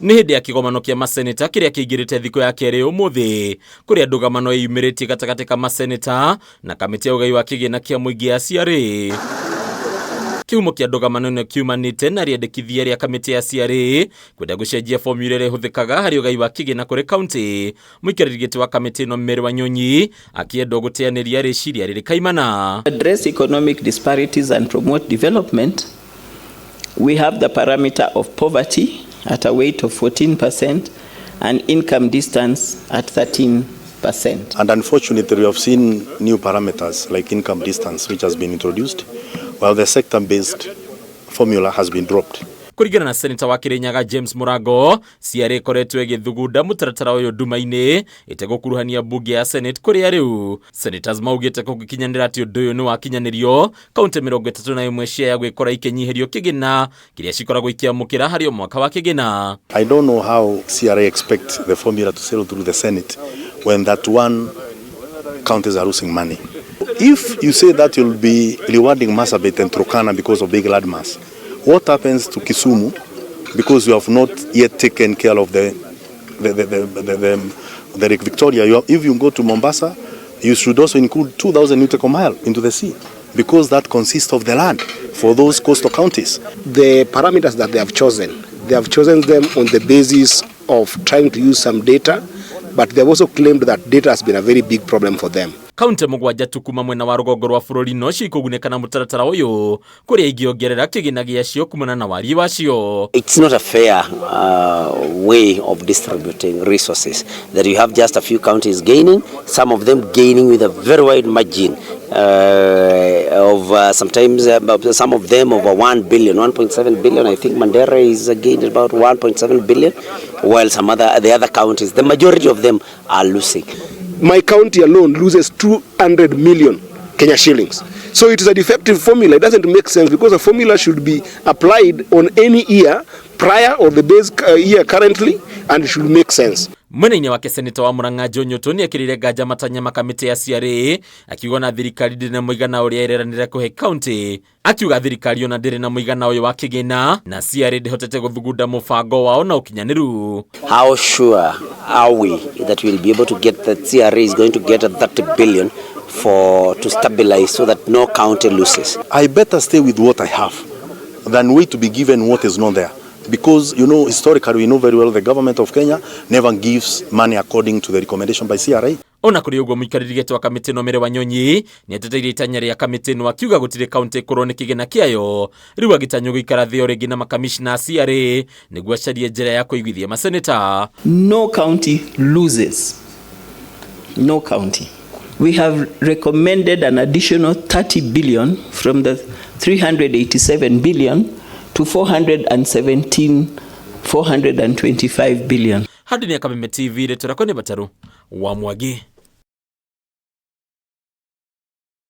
Nĩ hĩndĩ ya kĩgomano kĩa maseneta kĩrĩa kĩingĩrĩte thikũ ya kerĩ ũmũthĩ kũrĩa ndũgamano yumĩrĩtie gatagatĩ ka maseneta na kamĩtĩ ya ũgai wa kĩgĩna kĩa mũingĩ ya CRA. Kiumo kĩa ndũgamano ĩno kiumanĩte na rĩendekithia rĩa kamĩtĩ ya CRA kwenda gũcenjia formula ĩrĩa ĩhũthĩkaga harĩ ũgai wa kĩgĩna kũrĩ kaunti. Mũikarĩri gĩtĩ wa kamĩtĩ ĩno Mweru akĩenda gũteanĩria rĩciria rĩrĩ kaimana. Address economic disparities and promote development. We have the parameter of poverty at a weight of 14% and income distance at 13%. And unfortunately, we have seen new parameters like income distance, which has been introduced, while the sector-based formula has been dropped. Kuregana na Senator wa Kirinyaga James Mubango, CRA ĩkoretwo ĩgĩthugunda mũtaratara ũyũ nduma-inĩ ĩtegũkuruhania bunge ya Senate kũrĩa rĩu. Senators maugĩte kũngĩkinyanĩra atĩ ũndũ ũyũ nĩ wakinyanĩrio, kaunti 31 cia gwĩkora ikĩnyiherio kĩgĩna kĩrĩa cikoragwo ikĩamũkĩra harĩ mwaka wa kĩgĩna. I don't know how CRA expect the formula to sail through the Senate when that one counties are losing money. If you say that you'll be rewarding Marsabit and Turkana because of big landmass, what happens to Kisumu because you have not yet taken care of the Lake Victoria? If you go to Mombasa, you should also include 2,000 nautical miles into the sea because that consists of the land for those coastal counties. The parameters that they have chosen them on the basis of trying to use some data, but they have also claimed that data has been a very big problem for them. Kaunti mũgwanja tu kuma mwena wa rũgongo rwa bũrũri no cikũgunĩka na mũtaratara ũyũ kũrĩa ingĩongerera kĩgĩna gĩacio kumana na wariĩ wacio. It's not a fair way of distributing resources that you have just a few counties gaining, some of them gaining with a very wide margin of sometimes some of them over 1 billion, 1.7 billion. I think Mandera is gained about 1.7 billion, while the other counties, the majority of them are losing. My county alone loses 200 million Kenya shillings. So it is a defective formula. It doesn't make sense because a formula should be applied on any year prior or the base year currently, and it should make sense. Mwena-inĩ wake Senator wa Murang'a Nyũtũ nĩekĩrĩire nganja matanya ma kamĩtĩ ya CRA akiuga na thirikari ndĩrĩ na mũigana ũrĩa ĩreranĩre kũhe kaunti. Akiuga thirikari ona ndĩrĩ na mũigana ũyũ wa kĩgĩna na CRA ndĩhotete gũthugunda mũbango wao na ũkinyanĩru. How sure are we that we'll be able to get that CRA is going to get a 30 billion to stabilize so that no county loses? I better stay with what I have than wait to be given what is not there. Because, you know, historically we know very well the government of Kenya never gives money according to the recommendation by CRA. Ona kũrĩ ũguo mũikarĩri gĩtĩ wa kamĩtĩ ĩno Mweru nĩeteteire itanya rĩa kamĩtĩ ĩno akiuga gũtirĩ kaunti ĩkorwo nĩ kĩgĩna kĩayo, rĩu agĩtanywo gũikara thĩ o rĩngĩ na makamishina a CRA nĩguo acarie njĩra ya kũiguithia maseneta. No county loses. No county. We have recommended an additional 30 billion from the 387 billion to 425 billion. Hadi ni ya Kameme TV, Letora Kone Bataru wa Mwagi.